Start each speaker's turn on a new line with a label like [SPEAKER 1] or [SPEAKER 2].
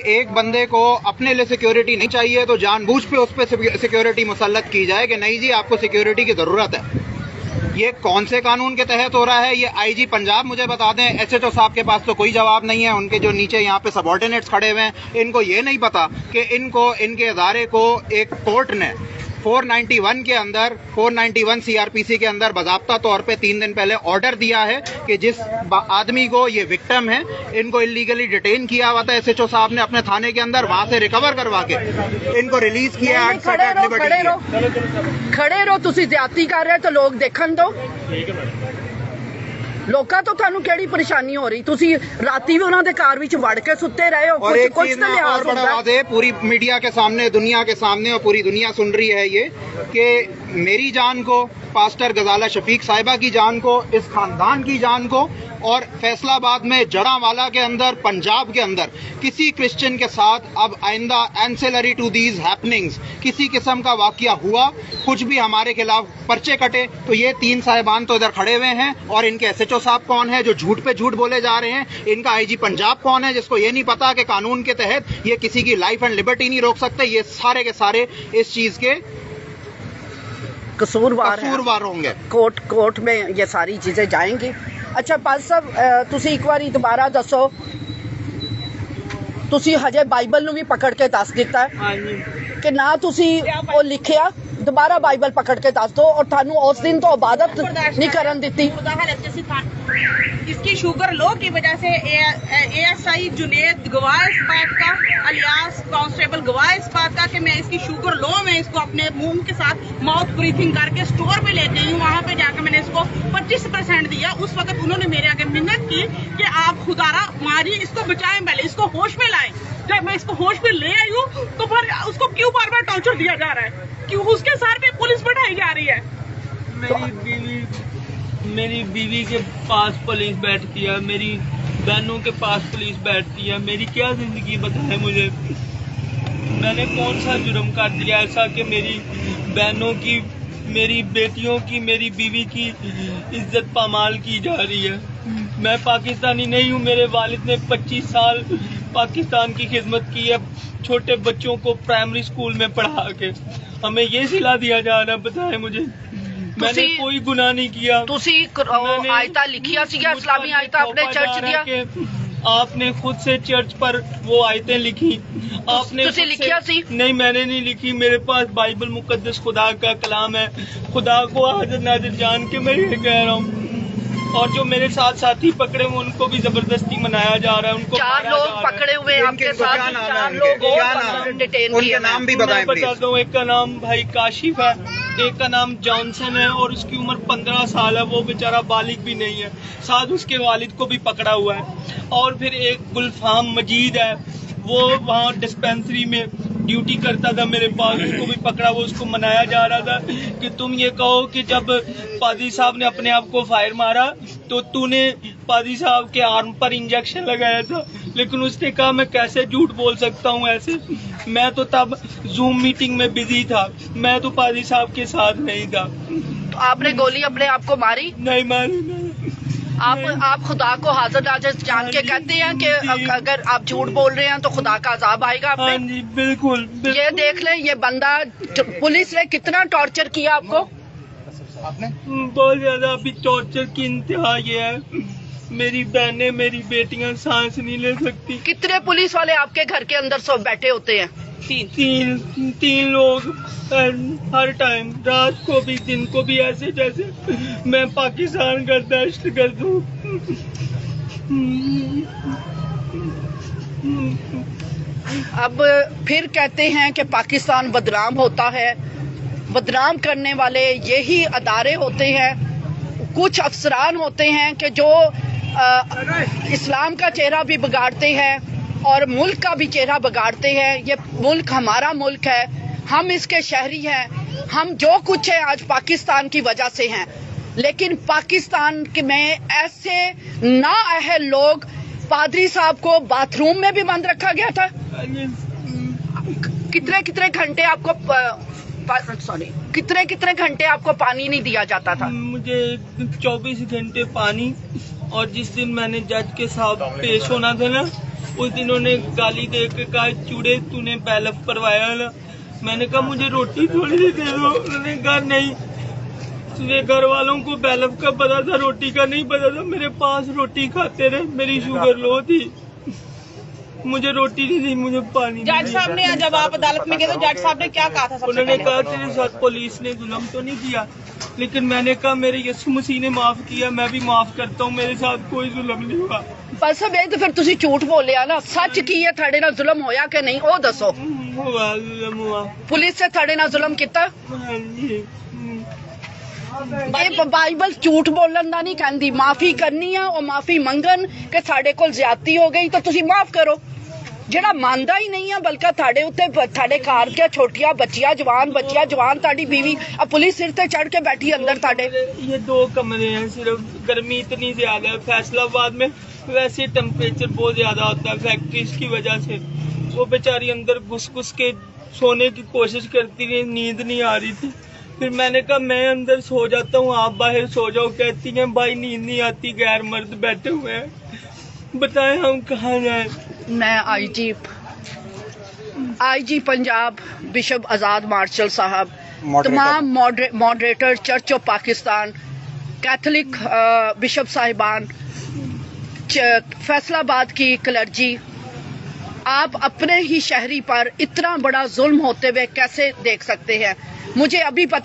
[SPEAKER 1] एक बंदे को अपने लिए सिक्योरिटी नहीं चाहिए तो जानबूझ पे उस पर सिक्योरिटी मुसल्लत की जाए कि नहीं जी आपको सिक्योरिटी की जरूरत है। ये कौन से कानून के तहत हो रहा है? ये आईजी पंजाब मुझे बता दें। एसएचओ साहब के पास तो कोई जवाब नहीं है। उनके जो नीचे यहाँ पे सबऑर्डिनेट्स खड़े हुए हैं, इनको ये नहीं पता कि इनको इनके इदारे को एक कोर्ट ने 491 के अंदर 491 सीआरपीसी के अंदर बाज़ाब्ता तौर पे 3 दिन पहले ऑर्डर दिया है कि जिस आदमी को ये विक्टिम है इनको इलीगली डिटेन किया हुआ था एसएचओ साहब ने अपने थाने के अंदर, वहां से रिकवर करवा के इनको रिलीज किया।
[SPEAKER 2] खड़े रहो, तुसी ज्यादती कर रहे तो लोग देखन दो। लोकां तो थानू केड़ी परेशानी हो रही? तुसी राती भी उन्हां दे कार विच वड़ के सुते रहे हो।
[SPEAKER 1] और कुछ तो लिहाज होता है पूरी मीडिया के सामने, दुनिया के सामने, और पूरी दुनिया सुन रही है ये कि मेरी जान को, पास्टर गजाला शफीक साहिबा की जान को, इस खानदान की जान को, और फैसलाबाद में जड़ावाला के अंदर, पंजाब के अंदर किसी क्रिश्चियन के साथ अब आइंदा एंसेलरी टू दीज हैपनिंग्स किसी किस्म का वाकया हुआ, कुछ भी हमारे खिलाफ पर्चे कटे, तो ये 3 साहिबान तो इधर खड़े हुए हैं। और इनके एसएचओ साहब कौन है जो झूठ पे झूठ बोले जा रहे हैं? इनका आईजी पंजाब कौन है जिसको ये नहीं पता कि कानून के तहत ये किसी की लाइफ एंड लिबर्टी नहीं रोक सकते? ये सारे के सारे इस चीज के कसूरवार होंगे।
[SPEAKER 2] कोर्ट में ये सारी चीजें जाएंगी। अच्छा पाल साहब, तुसी एक बार दोबारा दसो, तुसी हजे बाइबल नूं भी पकड़ के दस दिता है कि ना तुसी वो लिखिया, दोबारा बाइबल पकड़ के दस दो। और थानू उस दिन तो इबादत नहीं करन दिती।
[SPEAKER 3] इसकी शुगर लो की वजह से एएसआई जुनेद गवाह इस बात का, अलियास कांस्टेबल गवाह इस बात का कि मैं इसकी शुगर लो में इसको अपने मुंह के साथ माउथ ब्रीथिंग करके स्टोर पे ले गई हूँ। वहाँ पे जाकर मैंने इसको 25% दिया। उस वक्त उन्होंने मेरे आगे मिन्नत की कि आप खुदारा मारिए, इसको बचाएं, पहले इसको होश में लाएं। जब मैं इसको होश में ले आई हूँ तो फिर उसको क्यों बार बार टॉर्चर दिया जा रहा है? क्यों उसके सर पे पुलिस बैठाई जा रही है?
[SPEAKER 4] मेरी बीवी के पास पुलिस बैठती है, मेरी बहनों के पास पुलिस बैठती है। मेरी क्या जिंदगी बताए मुझे? मैंने कौन सा जुर्म कर दिया ऐसा कि मेरी बहनों की, मेरी बेटियों की, मेरी बीवी की इज्जत पामाल की जा रही है? मैं पाकिस्तानी नहीं हूँ। मेरे वालिद ने 25 साल पाकिस्तान की खिदमत की है, छोटे बच्चों को प्राइमरी स्कूल में पढ़ा के। हमें ये सिला दिया जा रहा है, बताए मुझे। मैंने कोई गुनाह नहीं किया।
[SPEAKER 2] आयता लिखिया सीगा, इस्लामी आयता अपने चर्च दिया।
[SPEAKER 4] आपने खुद से चर्च पर वो आयतें लिखी। आपने
[SPEAKER 2] लिखिया सी?
[SPEAKER 4] नहीं, मैंने नहीं लिखी। मेरे पास बाइबल मुकद्दस खुदा का कलाम है। खुदा को हाजिर नाजिर जान के मैं ये कह रहा हूँ। और जो मेरे साथ साथी पकड़े हुए उनको भी जबरदस्ती मनाया जा रहा है। उनको
[SPEAKER 2] 4 लोग पकड़े हुए आपके साथ, 4 लोग और डिटेन किए।
[SPEAKER 1] नाम भी बताएं प्लीज।
[SPEAKER 4] बता दूं, एक का नाम भाई काशिफ है, एक का नाम जॉनसन है और उसकी उम्र 15 साल है। वो बेचारा बालिग भी नहीं है। साथ उसके वालिद को भी पकड़ा हुआ है। और फिर एक गुलफाम मजीद है, वो वहाँ डिस्पेंसरी में ड्यूटी करता था मेरे पास, उसको भी पकड़ा हुआ। उसको मनाया जा रहा था कि तुम ये कहो कि जब पादी साहब ने अपने आप को फायर मारा तो तूने पादी साहब के आर्म पर इंजेक्शन लगाया था। लेकिन उसने कहा मैं कैसे झूठ बोल सकता हूँ ऐसे? मैं तो तब जूम मीटिंग में बिजी था, मैं तो पादी साहब के साथ नहीं था।
[SPEAKER 2] तो आपने गोली अपने आप को मारी?
[SPEAKER 4] नहीं मारी।
[SPEAKER 2] आप खुदा को हाजिर नाजिर जान के कहते हैं कि अगर आप झूठ बोल रहे हैं तो खुदा का अजाब आएगा आप पे?
[SPEAKER 4] हाँ जी, बिल्कुल।
[SPEAKER 2] ये देख लें, ये बंदा, पुलिस ने कितना टॉर्चर किया आपको?
[SPEAKER 4] बहुत ज्यादा। अभी टॉर्चर की इंतहा ये है, मेरी बहनें, मेरी बेटियां सांस नहीं ले सकती।
[SPEAKER 2] कितने पुलिस वाले आपके घर के अंदर सब बैठे होते हैं?
[SPEAKER 4] तीन लोग हर टाइम, रात को भी दिन को भी, ऐसे जैसे मैं पाकिस्तान का दहशतगर्द हूँ।
[SPEAKER 2] अब फिर कहते हैं कि पाकिस्तान बदनाम होता है। बदनाम करने वाले यही अदारे होते हैं, कुछ अफसरान होते हैं कि जो इस्लाम का चेहरा भी बिगाड़ते हैं और मुल्क का भी चेहरा बिगाड़ते हैं। ये मुल्क हमारा मुल्क है, हम इसके शहरी हैं। हम जो कुछ है आज पाकिस्तान की वजह से हैं। लेकिन पाकिस्तान में ऐसे नाअहल लोग, पादरी साहब को बाथरूम में भी बंद रखा गया था। कितने घंटे आपको कितने घंटे आपको पानी नहीं दिया जाता था?
[SPEAKER 4] मुझे 24 घंटे पानी। और जिस दिन मैंने जज के साथ पेश होना था ना, उस दिन उन्होंने गाली दे के कहा चूड़े तूने बैलफ करवाया ना। मैंने कहा मुझे रोटी थोड़ी दे दो। उन्होंने कहा नहीं, मेरे घर वालों को बैलफ का पता था, रोटी का नहीं पता था। मेरे पास रोटी खाते रहे, मेरी शुगर लो थी, मुझे रोटी नहीं दी, मुझे पानी।
[SPEAKER 3] जज साहब ने जब आप अदालत में गए तो जज साहब ने क्या कहा था?
[SPEAKER 4] उन्होंने कहा तेरे साथ पुलिस ने जुल्म तो नहीं किया, लेकिन मैंने कहा मेरे यीशु मसीह ने माफ किया, मैं भी माफ करता हूँ, मेरे साथ कोई जुल्म नहीं हुआ।
[SPEAKER 2] पर सब ये तो फिर तुसी झूठ बोलिया ना, सच की है थाड़े नाल जुल्म होया कि नहीं वो दसो।
[SPEAKER 4] हुआ जुल्म हुआ।
[SPEAKER 2] पुलिस से थाड़े नाल जुल्म किता?
[SPEAKER 4] हाँ जी।
[SPEAKER 2] ਇਹ ਬਾਈਬਲ ਝੂਠ ਬੋਲਣ ਦਾ ਨਹੀਂ ਕਹਿੰਦੀ, ਮਾਫੀ ਕਰਨੀ ਆ ਉਹ ਮਾਫੀ ਮੰਗਣ ਕਿ ਸਾਡੇ ਕੋਲ ਜ਼ਿਆਦਤੀ ਹੋ ਗਈ ਤਾਂ ਤੁਸੀਂ ਮਾਫ ਕਰੋ। ਜਿਹੜਾ ਮੰਨਦਾ ਹੀ ਨਹੀਂ ਆ ਬਲਕਿ ਤੁਹਾਡੇ ਉੱਤੇ ਤੁਹਾਡੇ ਘਰ ਦੀਆਂ ਛੋਟੀਆਂ ਬੱਚੀਆਂ ਜਵਾਨ ਤੁਹਾਡੀ बीवी ਆ ਪੁਲਿਸ ਸਿਰ ਤੇ ਚੜ ਕੇ बैठी अंदर ਤੁਹਾਡੇ।
[SPEAKER 4] ये 2 कमरे हैं, सिर्फ गर्मी इतनी ज्यादा है फैसलाबाद में, वैसे टेम्परेचर बहुत ज्यादा होता है फैक्ट्रीज की वजह से। वो बेचारी अंदर घुस के सोने की कोशिश करती रही, नींद नहीं आ रही थी। फिर मैंने कहा मैं अंदर सो जाता हूँ, आप बाहर सो जाओ। कहती हैं भाई नींद नहीं आती, गैर मर्द बैठे हुए हैं, बताएं हम कहाँ जाएं।
[SPEAKER 2] मैं IG Punjab bishop Azad Marshall sahab, तमाम moderator church of Pakistan, Catholic bishop साहिबान, फैसलाबाद की क्लर्जी, आप अपने ही शहरी पर इतना बड़ा जुल्म होते हुए कैसे देख सकते हैं? मुझे अभी पता